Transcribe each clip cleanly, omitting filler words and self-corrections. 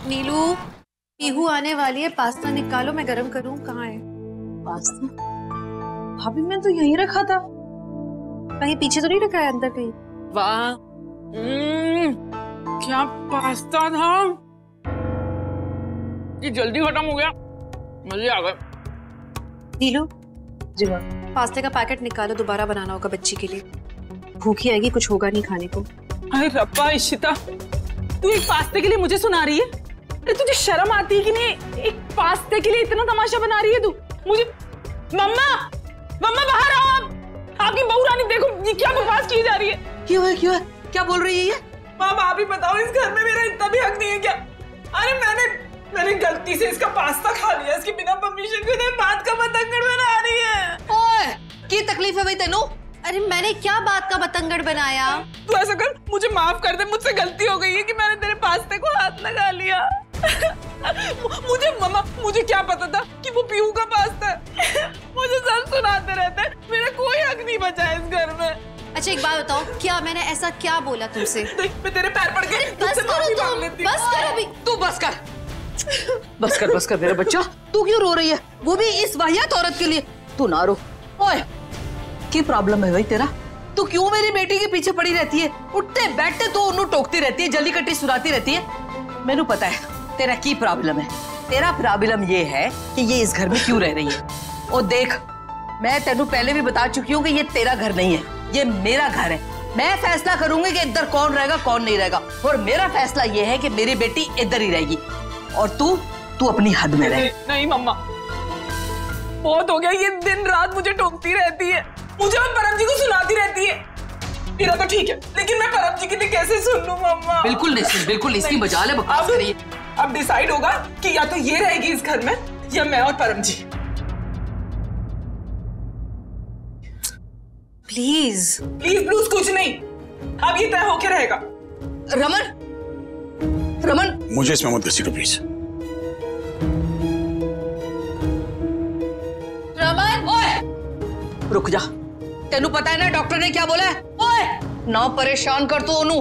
नीलू, पीहू आने वाली है, पास्ता निकालो, मैं गरम करूं। कहाँ है पास्ता? भाभी मैं तो यहीं रखा था। कहीं पीछे तो नहीं रखा है, अंदर कहीं? वाह, क्या पास्ता था। ये जल्दी खत्म हो गया, मजे आ गए। नीलू जी मैम। पास्ते का पैकेट निकालो, दोबारा बनाना होगा बच्ची के लिए। भूखी आएगी, कुछ होगा नहीं खाने को। अरे रब्बा इशिता, तू एक पास्ते के लिए मुझे सुना रही है? अरे तुझे शर्म आती है कि नहीं? एक पास्ते के लिए इतना तमाशा बना रही है तू मुझे। मम्मा, मम्मा बाहर आओ आप। आपकी बहू रानी देखो ये क्या बकवास की जा रही है। क्यों है, क्यों है, क्या बोल रही है ये? माँ आप ही बताओ, इस घर में मेरा इतना भी हक नहीं है क्या? अरे मैंने गलती से इसका पास्ता खा लिया, इसके बिना परमिशन के। बात का बतंगड़ बना रही है। ओए, की तकलीफ है भाई तेनू? अरे मैंने क्या बात का बतंगड़ बनाया? तू ऐसा कर, मुझे माफ कर दे, मुझसे गलती हो गई है कि मैंने तेरे पास्ते को हाथ लगा लिया। मुझे क्या पता था कि वो पीहू का पास्ता है। मुझे सब सुनाते रहते हैं, मेरा कोई हक नहीं बचा है इस घर में। अच्छा एक बात बताओ, क्या मैंने ऐसा क्या बोला तुमसे? देख, मैं तेरे पैर पड़ के बस करो तुम, बस करो अभी। तू बस कर, बस कर मेरा बच्चा। तू क्यों रो रही है, वो भी इस वाहियात औरत के लिए? तू ना रो। ओए, की प्रॉब्लम है भाई तेरा? तू क्यों मेरी बेटी के पीछे पड़ी रहती है? उठते बैठते तो उन्हें टोकती रहती है, जल्दी कट्टी सुनाती रहती है। मैंने पता है तेरा की प्रॉब्लम है। तेरा प्रॉब्लम ये है कि ये इस घर में क्यों रह रही है। और देख, मैं तेनू पहले भी बता चुकी हूँ कि ये तेरा घर नहीं है, ये मेरा घर है। मैं फैसला करूंगी कि इधर कौन रहेगा कौन नहीं रहेगा, और मेरा फैसला ये है कि मेरी बेटी इधर ही रहेगी और तू अपनी हद में रहे। नहीं मम्मा, बहुत हो गया। ये दिन रात मुझे टोकती रहती है, मुझे और परम जी को सुनाती रहती है। मेरा तो ठीक है, लेकिन मैं परम जी की भी कैसे सुन लूं मम्मा? बिल्कुल नहीं, बिल्कुल इसकी मजाल है बकवास करिए। अब डिसाइड होगा कि या तो ये रहेगी इस घर में या मैं और परम जी। प्लीज प्लीज ब्लूज कुछ नहीं, अब ये तय होके रहेगा। रमन, मुझे इसमें मत घसीटो प्लीज। रमन, ओए रुक जा। तेनू पता है ना डॉक्टर ने क्या बोला है? ओए ना परेशान कर तू ओनू।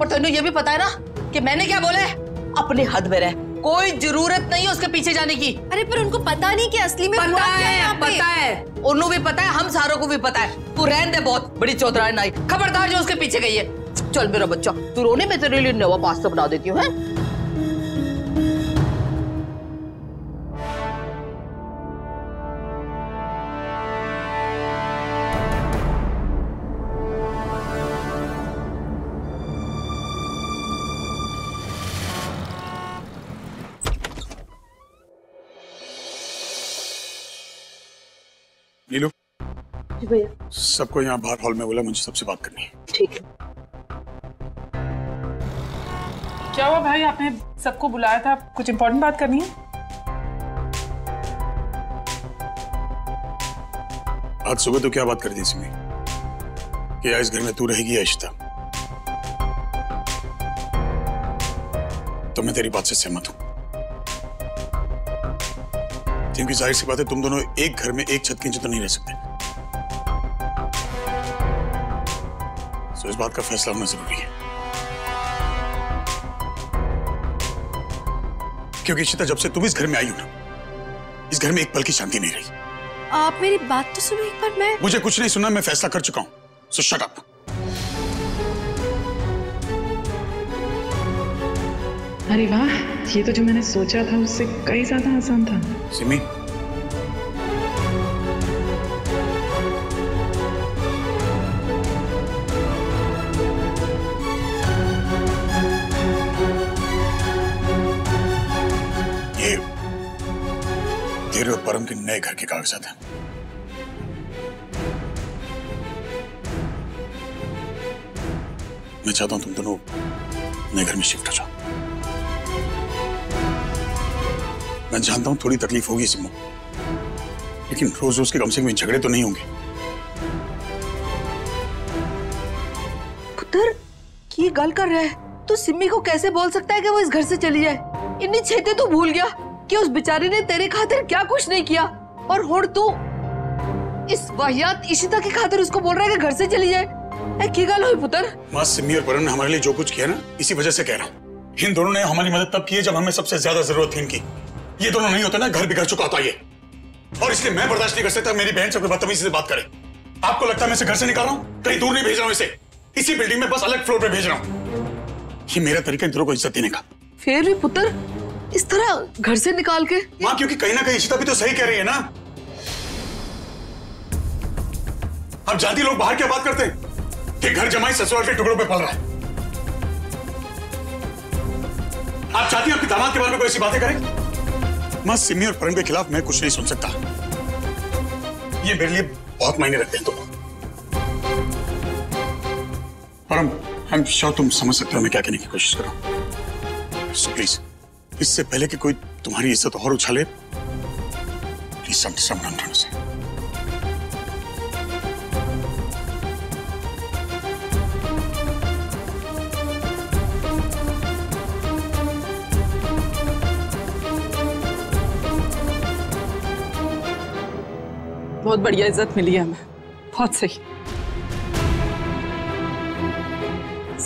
और तेनू ये भी पता है ना कि मैंने क्या बोला है? अपनी हद में रह, कोई जरूरत नहीं है उसके पीछे जाने की। अरे पर उनको पता नहीं कि असली में पता है, उन्हों भी पता है, हम सारों को भी पता है। तू रहने दे, बहुत बड़ी चौधराई नाई, खबरदार जो उसके पीछे गई है। चल मेरा बच्चा, तू रोने में तेरे लिए नवा पास्ता बना देती हूँ। नीलू, जी भैया। सबको यहाँ बाहर हॉल में बोला, मुझे सबसे बात करनी है। ठीक है। क्या हुआ भाई, आपने सबको बुलाया था, कुछ इंपॉर्टेंट बात करनी है? आज सुबह तो क्या बात कर दी इसमें कि या इस घर में तू रहेगी या इशिता? तो मैं तेरी बात से सहमत हूं, क्योंकि जाहिर सी बात है तुम दोनों एक घर में एक छत के नीचे तो नहीं रह सकते। तो इस बात का फैसला होना जरूरी है, क्योंकि इशिता जब से तुम इस घर में आई हो ना, इस घर में एक पल की शांति नहीं रही। आप मेरी बात तो सुनो एक बार। मैं मुझे कुछ नहीं सुनना, मैं फैसला कर चुका हूं, सो शट अप। अरे वाह, ये तो जो मैंने सोचा था उससे कई ज्यादा आसान था। सिमी, ये तेरे और परम के नए घर के कागजात हैं। मैं चाहता हूं तुम दोनों नए घर में शिफ्ट हो जाओ। मैं जानता हूं थोड़ी तकलीफ होगी सिमो, लेकिन रोज रोज के कम से कम झगड़े तो नहीं होंगे। पुत्र, ये गल कर रहा है तो सिम्मी को कैसे बोल सकता है कि वो इस घर से चली जाए? इतनी छेती तो भूल गया कि उस बेचारी ने तेरे खातिर क्या कुछ नहीं किया, और हुण तू इस वाहियात इशिता की खातिर उसको बोल रहा है कि घर से चली जाए। की गल हुई पुत्र? मां, सिमी और परम ने हमारे लिए जो कुछ किया ना, इसी वजह से कह रहा हूं इन दोनों ने हमारी मदद तब की है जब हमें सबसे ज्यादा जरूरत थी इनकी। ये दोनों नहीं होते ना, घर बिगड़ चुका होता ये। और इसलिए मैं बर्दाश्त नहीं कर सकता मेरी बहन से कोई बदतमीजी से बात करे। आपको लगता है मैं इसे घर से निकाल रहा हूं? कहीं दूर नहीं भेज रहा हूं इसे, इसी बिल्डिंग में बस अलग फ्लोर पे भेज रहा हूं। ये मेरा तरीका इन दोनों को इज्जत देने का। फिर भी पुत्र इस तरह घर से निकाल के? माँ, क्योंकि कहीं ना कहीं इशिता भी तो सही कह रही है ना। आप जानती लोग बाहर क्या बात करते हैं कि घर जमाई ससुराल के टुकड़ों पे पल रहा है। आप चाहती हैं आपके दामाद के बारे में कोई ऐसी बातें करें? मां, सिमी और परम के खिलाफ मैं कुछ नहीं सुन सकता। ये मेरे लिए बहुत मायने रखते हैं। तो परम, आई एम श्योर तुम समझ सकते हो मैं क्या कहने की कोशिश कर रहा हूं। सो प्लीज, इससे पहले कि कोई तुम्हारी इज्जत और उछाले, प्लीज समझाना से। बहुत बढ़िया इज्जत मिली है हमें, बहुत सही।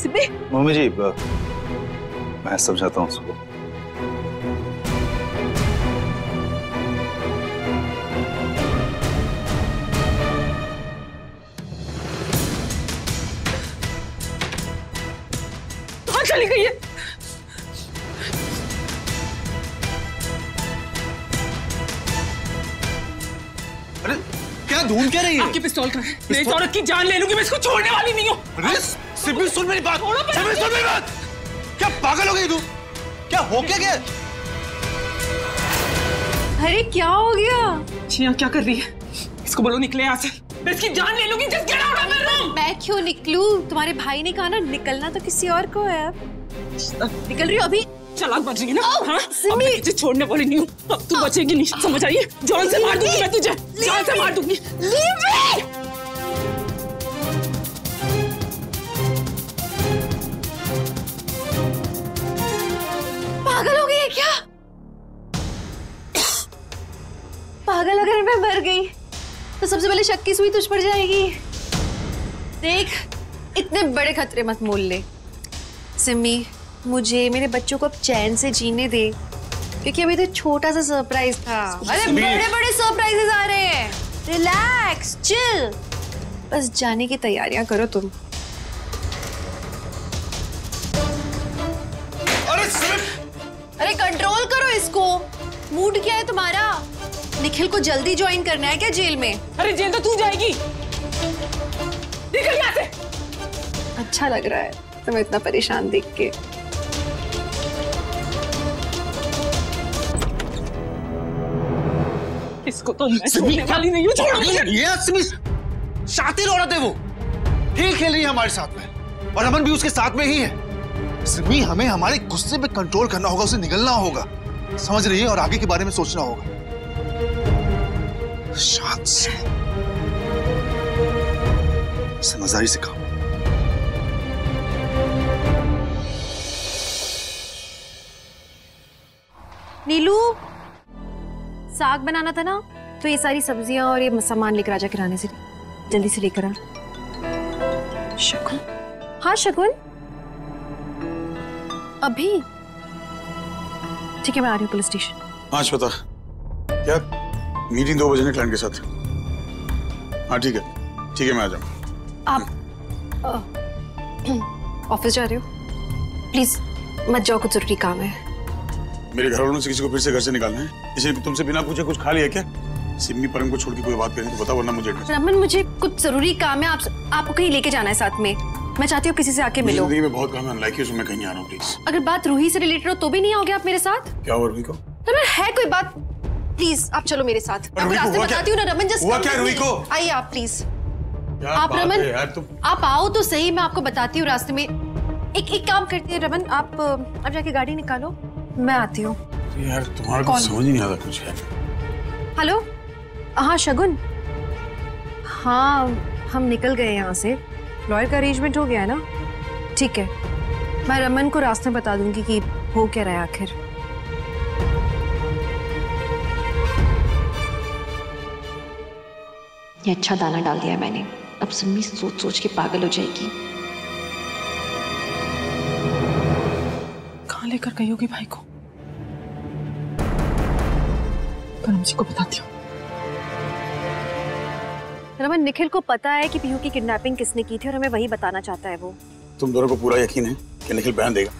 सिमी, मम्मी जी, मैं समझाता हूँ उसको। कहाँ चली गई है? अरे क्या ढूंढ क्या रही है? आपकी पिस्तौल कहाँ है? मैं इस औरत की जान ले लूंगी, मैं इसको छोड़ने वाली नहीं हूँ। अरे सिमी, सुन मेरी बात। सिमी, सुन मेरी बात। क्या पागल हो गई तू? क्या हो क्या? अरे क्या हो गया? छिया क्या कर रही है? इसको बोलो निकले यहाँ से, मैं इसकी जान ले लूंगी। Just get out of my room. मैं क्यों निकलूं? तुम्हारे भाई ने कहा ना निकलना तो किसी और को है। निकल रही हो अभी? चालाक बन रही है ना? हाँ? अब मैं तुझे छोड़ने वाली नहीं हूँ। अब तू बचेगी नहीं, समझ आई? जान से मार दूंगी मैं तुझे, जान से मार दूंगी। पागल हो गई है क्या? पागल अगर मैं मर गई तो सबसे पहले शक की सुई तुझ पर जाएगी। देख, इतने बड़े खतरे मत मोल ले। सिमी, मुझे मेरे बच्चों को अब चैन से जीने दे, क्योंकि अभी तो छोटा सा सरप्राइज था। अरे बड़े बड़े सरप्राइजेस आ रहे हैं। रिलैक्स, चिल, बस जाने की तैयारियां करो तुम। अरे कंट्रोल करो इसको। मूड क्या है तुम्हारा? निखिल को जल्दी ज्वाइन करना है क्या जेल में? अरे जेल तो तू जाएगी। निकल यहाँ से। अच्छा लग रहा है तुम्हें इतना परेशान देख के। इसको तो मैं छोड़ने वाली नहीं हूँ। छोड़ो ये सिमी शातिर औरत है, वो खेल खेल रही है हमारे साथ में, और अमन भी उसके साथ में ही है। सिमी, हमें हमारे गुस्से पे कंट्रोल करना होगा, उसे निगलना होगा, समझ रही है? और आगे के बारे में सोचना होगा। शांत से, समझदारी से काम। नीलू, साग बनाना था ना, तो ये सारी सब्जियां और ये सामान लेकर आजा किराने से, जल्दी से लेकर आ। शकुन? हाँ शकुन, अभी? ठीक है, मैं आ रही हूँ पुलिस स्टेशन। हाँ श्वेता, क्या मीटिंग 2 बजे ने क्लाइंट के साथ? हाँ ठीक है, मैं आ जाऊँ। आप ऑफिस जा रहे हो? प्लीज मत जाओ, कुछ जरूरी काम है। मेरे घर वालों से किसी को फिर से घर से निकालना है, इसलिए तुमसे बिना पूछे कुछ खा लिया क्या? सिमी परम को छोड़ के कोई बात करें तो बताओ, वरना मुझे रमन, मुझे कुछ जरूरी काम है। आपको कहीं लेके जाना है साथ में। मैं चाहती हूँ किसी से आके मिलो। जिंदगी में बहुत काम है, अनलाइक यू, मैं कहीं आ रहा हूँ प्लीज। अगर बात रूही से रिलेटेड हो तो भी नहीं आओगे आप मेरे साथ? क्या हुआ रूही को? रमन, है कोई बात? प्लीज आप चलो मेरे साथ। आपको रास्ते बताती हूँ ना रमन। जस्ट हुआ क्या रूही को? आइए आप प्लीज। आप रमन, यार तुम आप आओ तो सही, मैं आपको बताती हूँ रास्ते में। एक काम करती है रमन, आप जाके गाड़ी निकालो, मैं आती हूँ। यार तुम्हारा कुछ समझ ही नहीं आता कुछ है। हेलो, हाँ शगुन, हाँ हम निकल गए यहाँ से, लॉयर का अरेंजमेंट हो गया है ना? ठीक है, मैं रमन को रास्ते बता दूंगी कि हो क्या रहा है आखिर। ये अच्छा दाना डाल दिया है मैंने, अब सिमी सोच सोच के पागल हो जाएगी। कहाँ लेकर गई होगी भाई को। परम जी को बताती हूँ। रमन, निखिल को पता है कि पीहू की किडनैपिंग किसने की थी और हमें वही बताना चाहता है वो। तुम दोनों को पूरा यकीन है कि निखिल बयान देगा?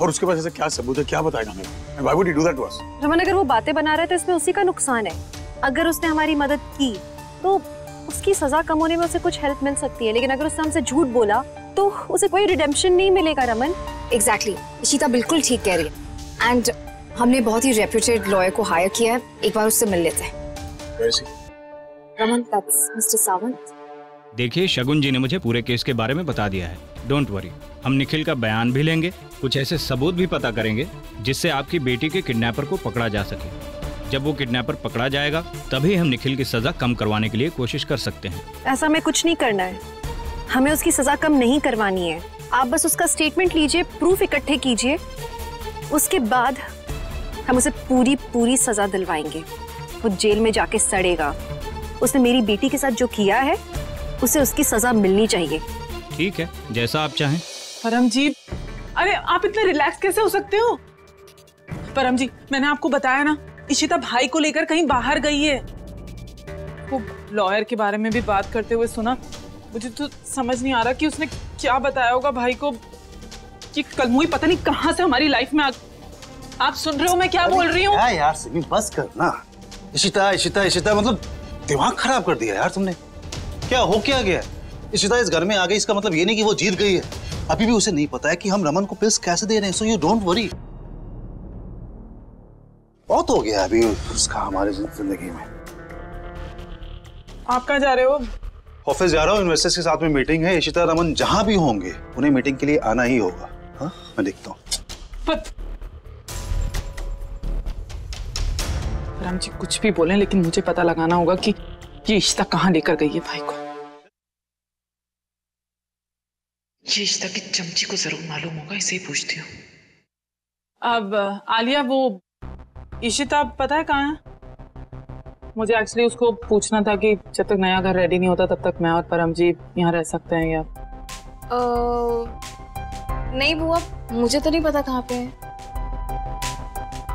और उसके पास ऐसा क्या सबूत है, क्या बताएगा हमें? Why would he do that to us? Raman, अगर वो बातें बना रहा है तो इसमें उसी का नुकसान है। अगर उसने हमारी मदद की तो उसकी सजा कम होने में उसे कुछ हेल्प मिल सकती है, लेकिन अगर उसने हमसे झूठ बोला तो उसे कोई रिडेम्पशन नहीं मिलेगा। रमन, एग्जैक्टली, इशिता बिल्कुल ठीक कह रही है। एंड हमने बहुत ही रेप्यूटेड लॉयर को हायर किया है, एक बार उससे मिल लेते हैं। Raman, that's mister Sawant. देखिए, शगुन जी ने मुझे पूरे केस के बारे में बता दिया है। डोंट वरी, हम निखिल का बयान भी लेंगे, कुछ ऐसे सबूत भी पता करेंगे जिससे आपकी बेटी के किडनैपर को पकड़ा जा सके। जब वो किडनैपर पकड़ा जाएगा तभी हम निखिल की सजा कम करवाने के लिए कोशिश कर सकते हैं। ऐसा हमें कुछ नहीं करना है, हमें उसकी सजा कम नहीं करवानी है। आप बस उसका स्टेटमेंट लीजिए, प्रूफ इकट्ठे कीजिए, उसके बाद हम उसे पूरी सजा दिलवाएंगे। वो जेल में जाके सड़ेगा। उसने मेरी बेटी के साथ जो किया है उसे उसकी सजा मिलनी चाहिए। ठीक है, जैसा आप चाहें। परम जी, अरे आप इतने रिलैक्स कैसे हो सकते हो? परम जी, मैंने आपको बताया ना, इशिता भाई को लेकर कहीं बाहर गई है। वो लॉयर के बारे में भी बात करते हुए सुना। मुझे तो समझ नहीं आ रहा कि उसने क्या बताया होगा भाई को कि कल मुई पता नहीं कहां से हमारी लाइफ में आप सुन रहे हो मैं क्या बोल रही हूँ? यार सिमी, बस कर ना। इशिता इशिता इशिता, मतलब दिमाग खराब कर दिया यार तुमने। क्या हो क्या गया? इशिता इस घर में आ गई, इसका मतलब ये नहीं कि वो जीत गई है। अभी भी उसे नहीं पता है कि हम रमन को पिल्स कैसे दे रहे हैं। So you don't worry. बहुत हो गया अभी उसका हमारी जिंदगी में। आप कहाँ जा रहे हो? ऑफिस जा रहा हूँ, इन्वेस्टर्स के साथ में मीटिंग है। इशिता रमन जहां भी होंगे उन्हें मीटिंग के लिए आना ही होगा। हाँ, मैं देखता हूँ। राम जी कुछ भी बोलें, लेकिन मुझे पता लगाना होगा कि ये इशिता कहाँ लेकर गई है भाई को। ये इशिता की चमची को जरूर मालूम होगा, इसे ही पूछती हूँ। अब आलिया, वो इशिता पता है कहाँ है? मुझे एक्चुअली उसको पूछना था कि जब तक नया घर रेडी नहीं होता तब तक मैं और परम जी यहाँ रह सकते हैं या? नहीं बुआ, मुझे तो नहीं पता कहाँ पे है।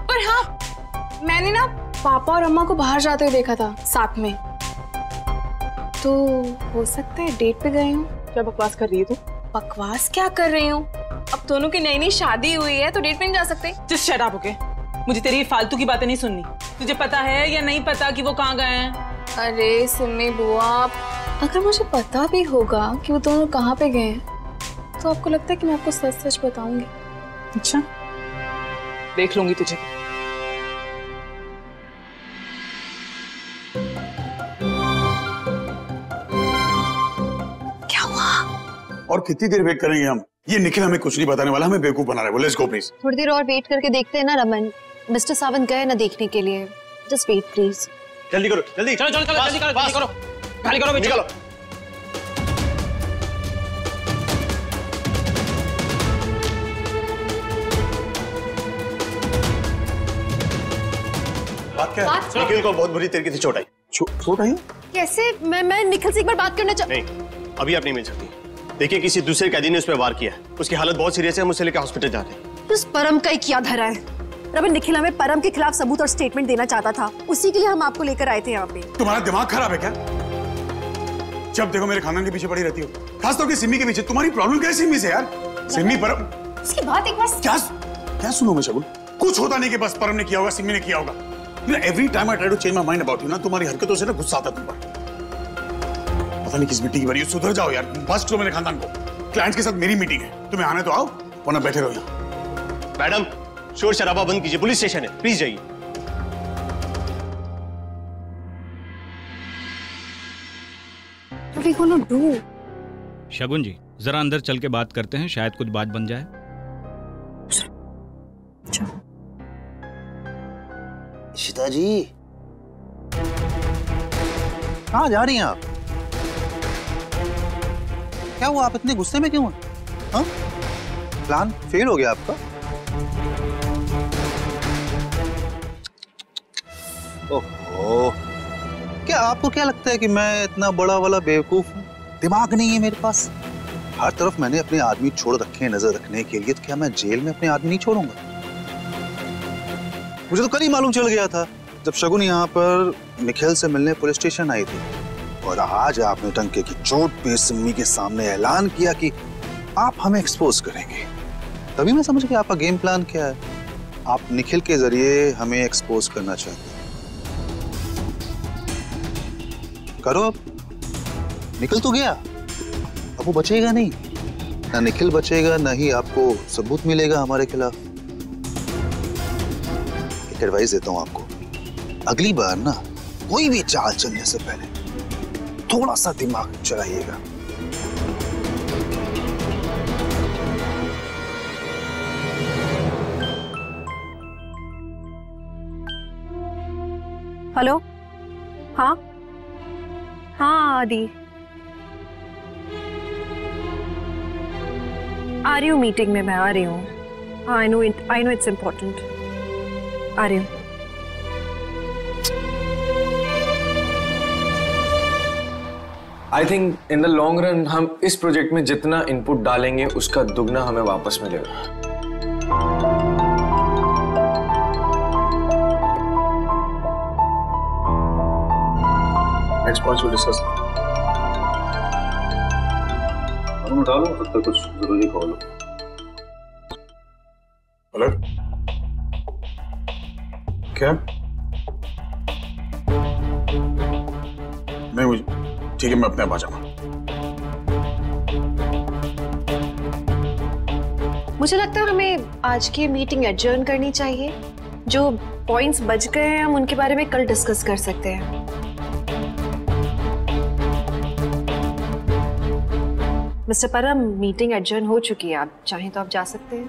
पर हाँ, मैंने ना पापा और अम्मा को बाहर जाते हुए देखा था साथ में, तो हो सकता है डेट पे गए हूँ। क्या बकवास कर रही है तू? बकवास क्या कर रही हूँ? अब दोनों की नई नई शादी हुई है तो डेट पे नहीं जा सकते। Just shut up, okay? मुझे तेरी फालतू की बातें नहीं सुननी। तुझे पता है या नहीं पता कि वो कहाँ गए हैं? अरे सिमी बुआ, अगर मुझे पता भी होगा कि वो दोनों कहाँ पे गए हैं तो आपको लगता है कि मैं आपको सच सच बताऊंगी? अच्छा, देख लूंगी तुझे। क्या हुआ? और कितनी देर वेट करेंगे हम? ये निखिल हमें कुछ नहीं बताने वाला, हमें बेवकूफ बना रहा है। Let's go please. थोड़ी देर और वेट करके देखते हैं ना रमन। मिस्टर सावंत गए ना देखने के लिए। Just wait please. जल्दी करो, जल्दी। चलो चलो चलो, जल्दी करो, जल्दी करो, गाड़ी करो, निकलो। बात क्या है? निखिल को बहुत बुरी तरीके से चोट आई। चोट आई? कैसे? मैं निखिल से एक बार बात करना नहीं, अभी आप नहीं मिल सकती। देखिए, किसी दूसरे कैदी ने उस पर वार किया है। उसकी हालत बहुत सीरियस है, हम उसे लेकर हॉस्पिटल जा रहे हैं। उस परम का ही क्या धरा है? रमन, निखिल हमें परम के खिलाफ सबूत और स्टेटमेंट देना चाहता था, उसी के लिए हम आपको लेकर आए थे यहाँ पे। तुम्हारा दिमाग खराब है क्या? जब देखो मेरे खानदान के पीछे पड़ी रहती हो, खासतौर के सिमी के पीछे। तुम्हारी प्रॉब्लम क्या है सिमी से यार? सिमी परम उसकी बात एक बार क्या सुनो मैं शगुन? कुछ होता नहीं कि बस परम ने किया होगा, सिमी ने किया होगा। Every time I try to change my mind about you ना, तुम्हारी हरकतों से ना गुस्सा आता तुम पर। पता नहीं किस मिट्टी की भरी हो, सुधर जाओ यार। बस करो मेरे खानदान को। क्लाइंट्स के साथ मेरी मीटिंग है, तुम्हें आने तो आओ, वरना बैठे रहो यहाँ। मैडम, शोर शराबा बंद कीजिए, पुलिस स्टेशन है, प्लीज जाइए। शगुन जी, जरा अंदर चल के बात करते हैं, शायद कुछ बात बन जाए। इशिता जी, कहाँ जा रही हैं आप? क्या हुआ, आप इतने गुस्से में क्यों हैं? हाँ? प्लान फेल हो गया आपका? ओहो, क्या आपको क्या लगता है कि मैं इतना बड़ा वाला बेवकूफ हूँ? दिमाग नहीं है मेरे पास? हर तरफ मैंने अपने आदमी छोड़ रखे हैं नजर रखने के लिए, तो क्या मैं जेल में अपने आदमी नहीं छोड़ूंगा? मुझे तो कल ही मालूम चल गया था जब शगुन यहाँ पर निखिल से मिलने पुलिस स्टेशन आई थी। और आज आपने टंके की चोट पे सिम्मी के सामने ऐलान किया कि आप हमें एक्सपोज करेंगे। तभी मैं समझ गया आपका गेम प्लान क्या है। आप निखिल के जरिए हमें एक्सपोज करना चाहते हैं। करो अब। निकल तो गया, अब वो बचेगा नहीं। ना निखिल बचेगा, ना ही आपको सबूत मिलेगा हमारे खिलाफ। एक एडवाइस देता हूं आपको, अगली बार ना कोई भी चाल चलने से पहले थोड़ा सा दिमाग चलाइएगा। हेलो, हाँ हाँ आदि, आ रही हूँ मीटिंग में, मैं आ रही हूँ। हाँ आई नो इट्स इम्पोर्टेंट, आ रही हूँ। I think in the long run हम इस प्रोजेक्ट में जितना इनपुट डालेंगे उसका दुगना हमें वापस मिलेगा। नेक्स्ट पॉइंट को डिस्कस हम उठा लो, तब तक कुछ जरूरी कॉल हो। हेलो, क्या? नहीं मुझे ठीक है, मैं अपने आप आ जाऊंगा। मुझे लगता है हमें आज की मीटिंग एडजर्न करनी चाहिए। जो पॉइंट्स बच गए हैं हम उनके बारे में कल डिस्कस कर सकते हैं। मिस्टर परम, मीटिंग एडजर्न हो चुकी है, आप चाहें तो आप जा सकते हैं।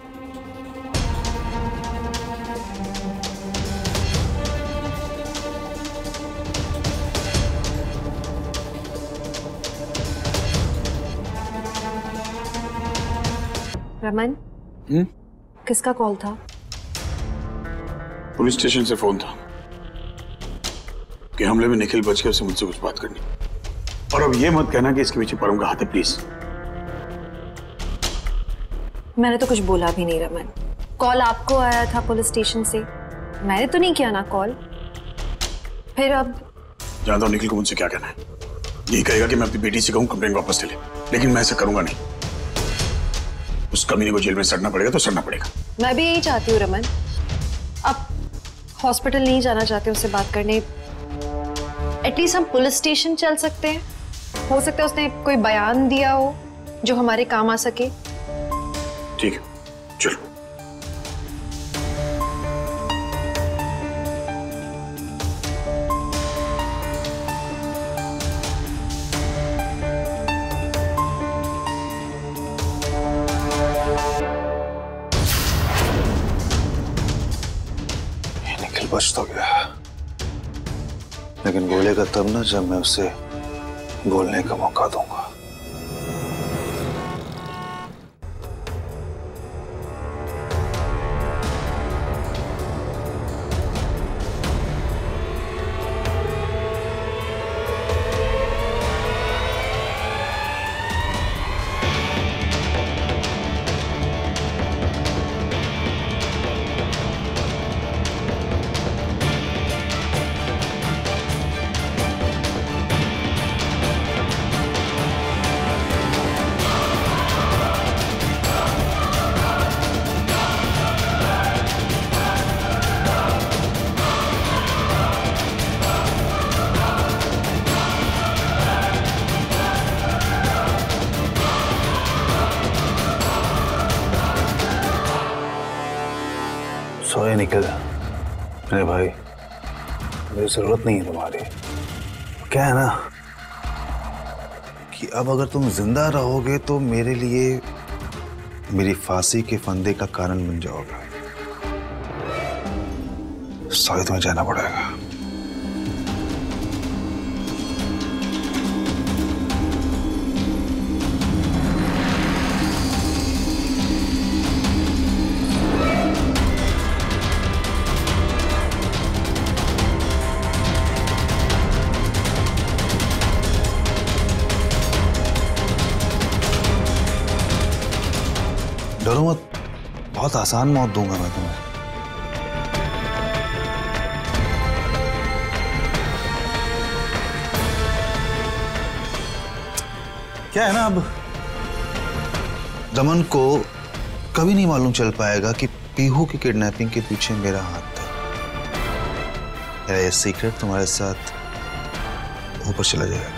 रमन, किसका कॉल था? पुलिस स्टेशन से फोन था कि हमले में निखिल बच गया, उससे मुझसे कुछ बात करनी। और अब ये मत कहना कि इसके पीछे परम का हाथ है, प्लीज। मैंने तो कुछ बोला भी नहीं रमन। कॉल आपको आया था पुलिस स्टेशन से, मैंने तो नहीं किया ना कॉल। फिर अब जानता हूं निखिल को मुझसे क्या कहना है। यही कहेगा कि मैं अपनी बेटी से कहूं कंप्लेंट वापस ले ले, लेकिन मैं ऐसा करूंगा नहीं। उस कमीने को जेल में सड़ना पड़ेगा तो सड़ना पड़ेगा। मैं भी यही चाहती हूँ रमन। अब हॉस्पिटल नहीं जाना चाहते उससे बात करने, एटलीस्ट हम पुलिस स्टेशन चल सकते हैं। हो सकता है उसने कोई बयान दिया हो जो हमारे काम आ सके। ठीक है, चलो। निखिल बच तो गया, लेकिन बोलेगा तब ना जब मैं उसे बोलने का मौका दूंगा। सोए निकल मेरे भाई, मुझे जरूरत नहीं है तुम्हारी। क्या है ना कि अब अगर तुम जिंदा रहोगे तो मेरे लिए मेरी फांसी के फंदे का कारण बन जाओगे। सोए तुम्हें जाना पड़ेगा। डरो मत, बहुत आसान मौत दूंगा मैं तुम्हें। क्या है ना, अब रमन को कभी नहीं मालूम चल पाएगा कि पीहू की किडनैपिंग के पीछे मेरा हाथ था। मेरा ये सीक्रेट तुम्हारे साथ ऊपर चला जाएगा।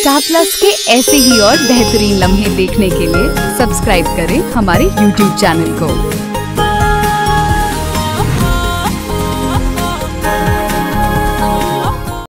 स्टार प्लस के ऐसे ही और बेहतरीन लम्हे देखने के लिए सब्सक्राइब करें हमारे YouTube चैनल को।